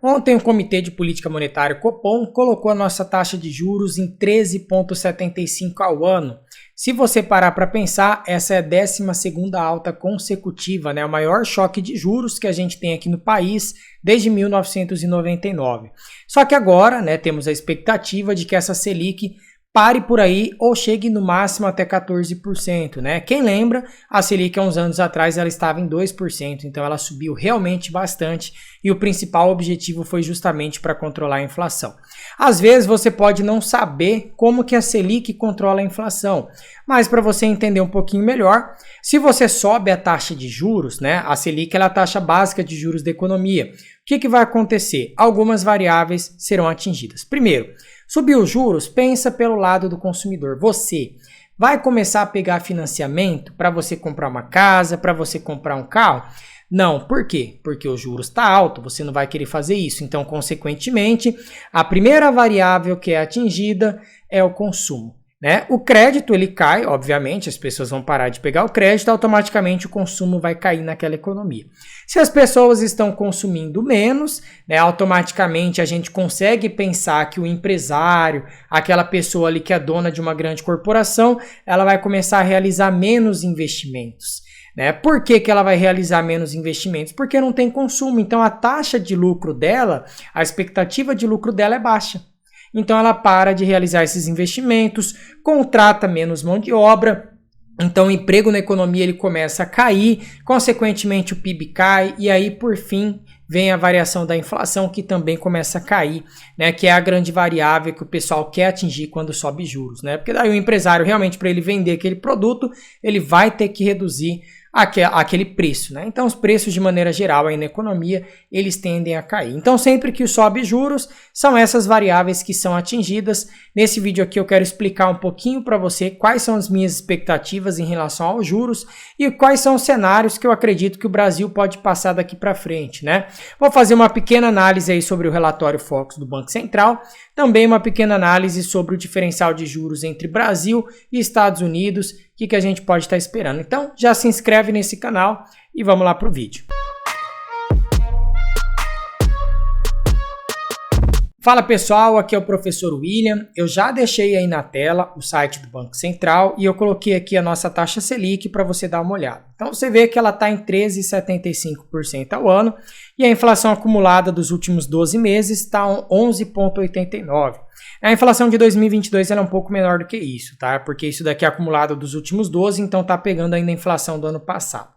Ontem o Comitê de Política Monetária Copom colocou a nossa taxa de juros em 13,75 ao ano. Se você parar para pensar, essa é a 12ª alta consecutiva, né? O maior choque de juros que a gente tem aqui no país desde 1999. Só que agora, né, temos a expectativa de que essa Selic pare por aí ou chegue no máximo até 14%, né? Quem lembra, a Selic há uns anos atrás ela estava em 2%, então ela subiu realmente bastante e o principal objetivo foi justamente para controlar a inflação. Às vezes você pode não saber como que a Selic controla a inflação, mas para você entender um pouquinho melhor, se você sobe a taxa de juros, né? A Selic ela é a taxa básica de juros da economia. O que vai acontecer? Algumas variáveis serão atingidas. Primeiro, subir os juros, pensa pelo lado do consumidor. Você vai começar a pegar financiamento para você comprar uma casa, para você comprar um carro? Não, por quê? Porque o juros está alto, você não vai querer fazer isso. Então, consequentemente, a primeira variável que é atingida é o consumo. Né? O crédito ele cai, obviamente, as pessoas vão parar de pegar o crédito, automaticamente o consumo vai cair naquela economia. Se as pessoas estão consumindo menos, né, automaticamente a gente consegue pensar que o empresário, aquela pessoa ali que é dona de uma grande corporação, ela vai começar a realizar menos investimentos. Né? Por que ela vai realizar menos investimentos? Porque não tem consumo, então a taxa de lucro dela, a expectativa de lucro dela é baixa. Então ela para de realizar esses investimentos, contrata menos mão de obra, então o emprego na economia ele começa a cair, consequentemente o PIB cai e aí por fim vem a variação da inflação que também começa a cair, né, que é a grande variável que o pessoal quer atingir quando sobe juros, né? Porque daí o empresário realmente para ele vender aquele produto, ele vai ter que reduzir aquele preço, né? Então os preços de maneira geral aí na economia, eles tendem a cair. Então sempre que sobe juros, são essas variáveis que são atingidas. Nesse vídeo aqui eu quero explicar um pouquinho para você quais são as minhas expectativas em relação aos juros e quais são os cenários que eu acredito que o Brasil pode passar daqui para frente, né? Vou fazer uma pequena análise aí sobre o relatório Focus do Banco Central, também uma pequena análise sobre o diferencial de juros entre Brasil e Estados Unidos, o que a gente pode estar esperando. Então, já se inscreve nesse canal e vamos lá para o vídeo. Fala pessoal, aqui é o professor William. Eu já deixei aí na tela o site do Banco Central e eu coloquei aqui a nossa taxa Selic para você dar uma olhada. Então você vê que ela está em 13,75% ao ano e a inflação acumulada dos últimos 12 meses está em 11,89%. A inflação de 2022 ela é um pouco menor do que isso, tá? Porque isso daqui é acumulado dos últimos 12, então está pegando ainda a inflação do ano passado.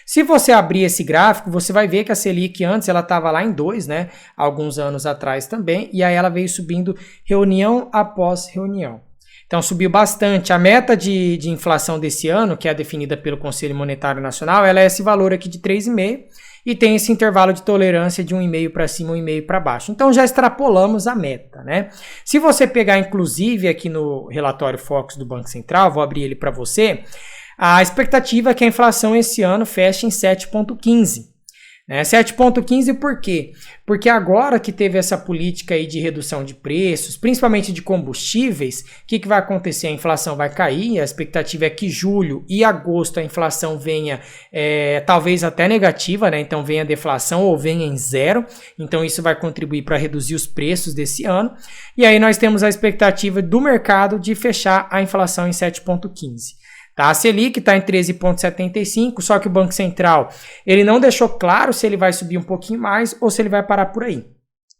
Se você abrir esse gráfico, você vai ver que a Selic antes ela estava lá em 2, né? Alguns anos atrás também, e aí ela veio subindo reunião após reunião. Então subiu bastante. A meta de inflação desse ano, que é definida pelo Conselho Monetário Nacional, ela é esse valor aqui de 3,5 e tem esse intervalo de tolerância de 1,5 para cima, 1,5 para baixo. Então já extrapolamos a meta, né? Se você pegar inclusive aqui no relatório Focus do Banco Central, vou abrir ele para você, a expectativa é que a inflação esse ano feche em 7,15. Né? 7,15 por quê? Porque agora que teve essa política aí de redução de preços, principalmente de combustíveis, o que vai acontecer? A inflação vai cair, a expectativa é que julho e agosto a inflação venha talvez até negativa, né? Então venha deflação ou venha em zero, então isso vai contribuir para reduzir os preços desse ano, e aí nós temos a expectativa do mercado de fechar a inflação em 7,15. Tá? A Selic está em 13,75, só que o Banco Central ele não deixou claro se ele vai subir um pouquinho mais ou se ele vai parar por aí.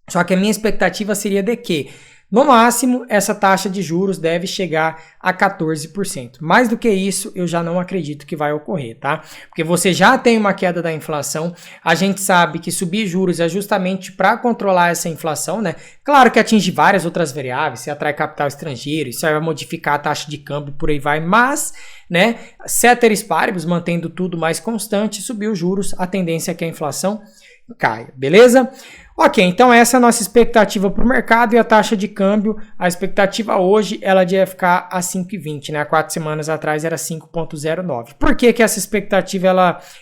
Só que a minha expectativa seria de que, no máximo, essa taxa de juros deve chegar a 14%. Mais do que isso, eu já não acredito que vai ocorrer, tá? Porque você já tem uma queda da inflação, a gente sabe que subir juros é justamente para controlar essa inflação, né? Claro que atinge várias outras variáveis, se atrai capital estrangeiro, isso aí vai modificar a taxa de câmbio, por aí vai, mas, né, ceteris paribus, mantendo tudo mais constante, subir os juros, a tendência é que a inflação caia, beleza? Ok, então essa é a nossa expectativa para o mercado e a taxa de câmbio, a expectativa hoje ela deve ficar a 5,20, né? Há 4 semanas atrás era 5,09. Por que essa expectativa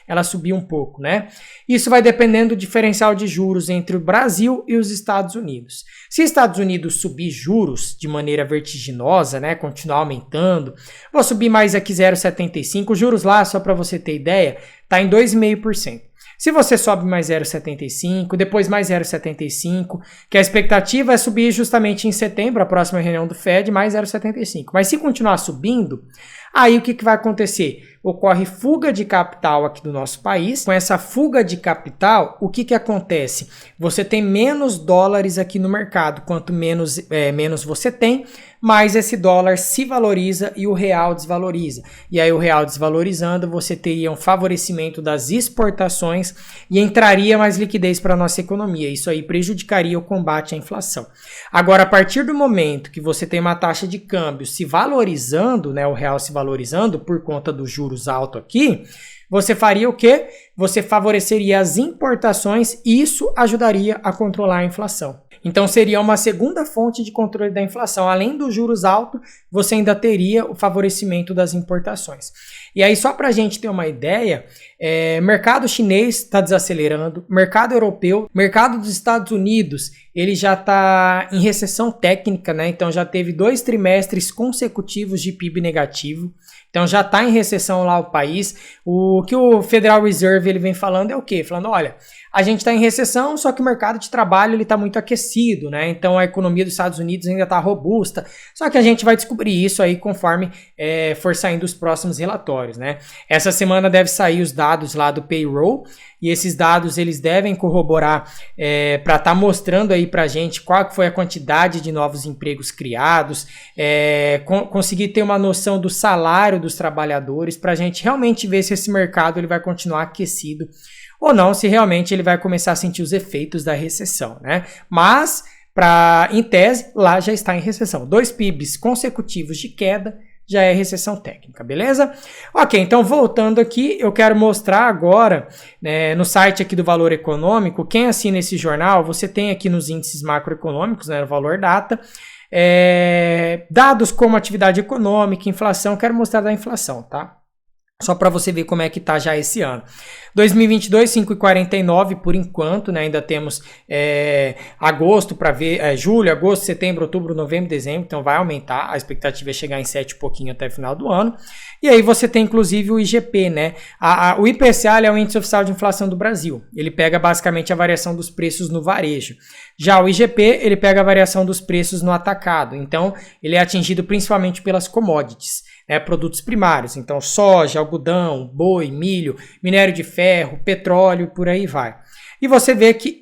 ela subiu um pouco, né? Isso vai dependendo do diferencial de juros entre o Brasil e os Estados Unidos. Se os Estados Unidos subir juros de maneira vertiginosa, né, continuar aumentando, vou subir mais aqui 0,75, juros lá, só para você ter ideia, está em 2,5%. Se você sobe mais 0,75, depois mais 0,75, que a expectativa é subir justamente em setembro, a próxima reunião do Fed, mais 0,75. Mas se continuar subindo, aí o que vai acontecer? Ocorre fuga de capital aqui do nosso país. Com essa fuga de capital, o que acontece? Você tem menos dólares aqui no mercado. Quanto menos você tem, mais esse dólar se valoriza e o real desvaloriza. E aí o real desvalorizando, você teria um favorecimento das exportações e entraria mais liquidez para a nossa economia. Isso aí prejudicaria o combate à inflação. Agora, a partir do momento que você tem uma taxa de câmbio se valorizando, né, o real se valorizando por conta dos juros altos aqui, você faria o quê? Você favoreceria as importações e isso ajudaria a controlar a inflação. Então seria uma segunda fonte de controle da inflação. Além dos juros altos, você ainda teria o favorecimento das importações. E aí, só para a gente ter uma ideia, mercado chinês está desacelerando, mercado europeu, mercado dos Estados Unidos, ele já está em recessão técnica, né? Então já teve 2 trimestres consecutivos de PIB negativo. Então já está em recessão lá o país. O que o Federal Reserve ele vem falando é o quê? Falando, olha, a gente está em recessão, só que o mercado de trabalho está muito aquecido, né? Então a economia dos Estados Unidos ainda está robusta. Só que a gente vai descobrir isso aí conforme for saindo os próximos relatórios, né? Essa semana deve sair os dados lá do payroll e esses dados eles devem corroborar para estar mostrando aí para a gente qual que foi a quantidade de novos empregos criados, conseguir ter uma noção do salário dos trabalhadores para a gente realmente ver se esse mercado ele vai continuar aquecido ou não, se realmente ele vai começar a sentir os efeitos da recessão, né? Mas, em tese, lá já está em recessão. 2 PIBs consecutivos de queda já é recessão técnica, beleza? Ok, então voltando aqui, eu quero mostrar agora, né, no site aqui do Valor Econômico, quem assina esse jornal, você tem aqui nos índices macroeconômicos, né, no Valor Data, dados como atividade econômica, inflação, quero mostrar da inflação, tá? Só para você ver como é que tá já esse ano. 2022, 5,49 por enquanto, né? Ainda temos agosto para ver, julho, agosto, setembro, outubro, novembro, dezembro, então vai aumentar, a expectativa é chegar em 7 e pouquinho até o final do ano. E aí você tem inclusive o IGP, né? O IPCA é o Índice Oficial de Inflação do Brasil, ele pega basicamente a variação dos preços no varejo. Já o IGP, ele pega a variação dos preços no atacado, então ele é atingido principalmente pelas commodities. Produtos primários, então soja, algodão, boi, milho, minério de ferro, petróleo, por aí vai. E você vê que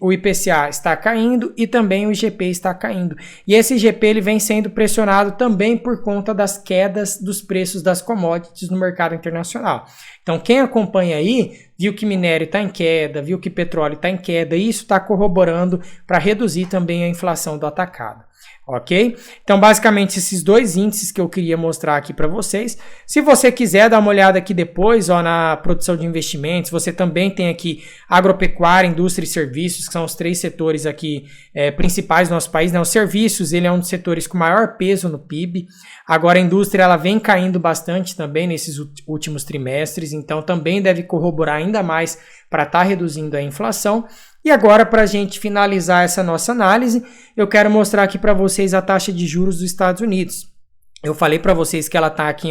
o IPCA está caindo e também o IGP está caindo. E esse IGP ele vem sendo pressionado também por conta das quedas dos preços das commodities no mercado internacional. Então quem acompanha aí, viu que minério está em queda, viu que petróleo está em queda, e isso está corroborando para reduzir também a inflação do atacado. Ok? Então, basicamente, esses 2 índices que eu queria mostrar aqui para vocês. Se você quiser dar uma olhada aqui depois, na produção de investimentos, você também tem aqui agropecuária, indústria e serviços, que são os 3 setores aqui principais do nosso país, né? Os serviços, ele é um dos setores com maior peso no PIB. Agora, a indústria, ela vem caindo bastante também nesses últimos trimestres, então também deve corroborar ainda mais para estar reduzindo a inflação. E agora, para a gente finalizar essa nossa análise, eu quero mostrar aqui para vocês a taxa de juros dos Estados Unidos. Eu falei para vocês que ela está aqui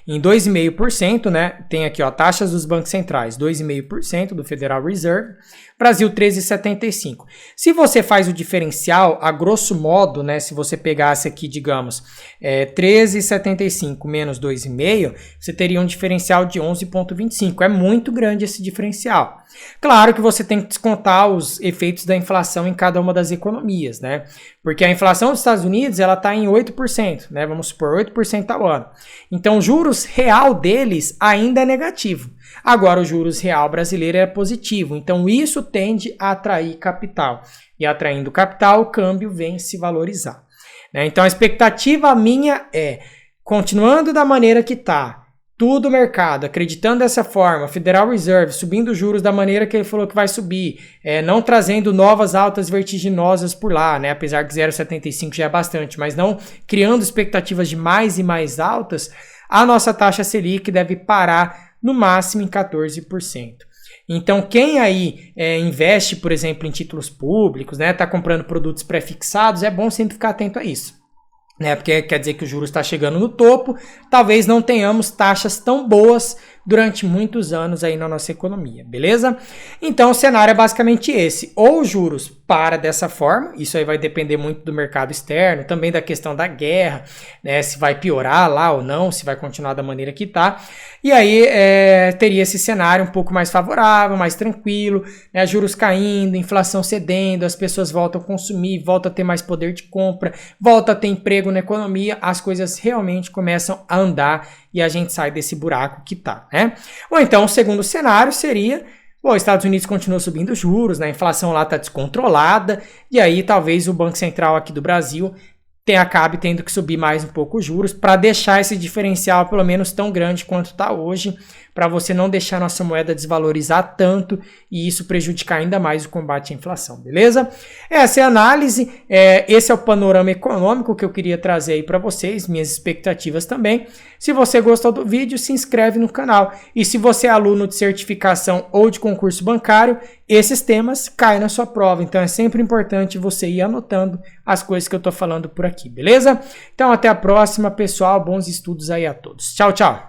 em 2,5%, né? Tem aqui taxas dos bancos centrais, 2,5% do Federal Reserve, Brasil 13,75%. Se você faz o diferencial, a grosso modo, né? Se você pegasse aqui, digamos, 13,75 menos 2,5, você teria um diferencial de 11,25. É muito grande esse diferencial. Claro que você tem que descontar os efeitos da inflação em cada uma das economias, né? Porque a inflação dos Estados Unidos, ela está em 8%, né? Vamos supor, 8% ao ano. Então, o juros real deles ainda é negativo. Agora, o juros real brasileiro é positivo. Então, isso tende a atrair capital. E atraindo capital, o câmbio vem se valorizar, né? Então, a expectativa minha é, continuando da maneira que está, tudo o mercado acreditando dessa forma, Federal Reserve subindo os juros da maneira que ele falou que vai subir, não trazendo novas altas vertiginosas por lá, né? Apesar que 0,75 já é bastante, mas não criando expectativas de mais e mais altas, a nossa taxa Selic deve parar no máximo em 14%. Então, quem aí investe, por exemplo, em títulos públicos, né, está comprando produtos pré-fixados, é bom sempre ficar atento a isso, né? Porque quer dizer que o juros está chegando no topo, talvez não tenhamos taxas tão boas durante muitos anos aí na nossa economia, beleza? Então o cenário é basicamente esse, ou os juros para dessa forma, isso aí vai depender muito do mercado externo, também da questão da guerra, né, se vai piorar lá ou não, se vai continuar da maneira que tá, e aí teria esse cenário um pouco mais favorável, mais tranquilo, né, juros caindo, inflação cedendo, as pessoas voltam a consumir, voltam a ter mais poder de compra, volta a ter emprego na economia, as coisas realmente começam a andar e a gente sai desse buraco que tá, né? Ou então o segundo cenário seria, os Estados Unidos continuam subindo juros, né? A inflação lá tá descontrolada, e aí talvez o Banco Central aqui do Brasil acabe tendo que subir mais um pouco os juros para deixar esse diferencial pelo menos tão grande quanto está hoje, para você não deixar nossa moeda desvalorizar tanto e isso prejudicar ainda mais o combate à inflação, beleza? Essa é a análise, esse é o panorama econômico que eu queria trazer aí para vocês, minhas expectativas também. Se você gostou do vídeo, se inscreve no canal. E se você é aluno de certificação ou de concurso bancário, esses temas caem na sua prova. Então é sempre importante você ir anotando as coisas que eu estou falando por aqui, beleza? Então até a próxima, pessoal. Bons estudos aí a todos. Tchau, tchau.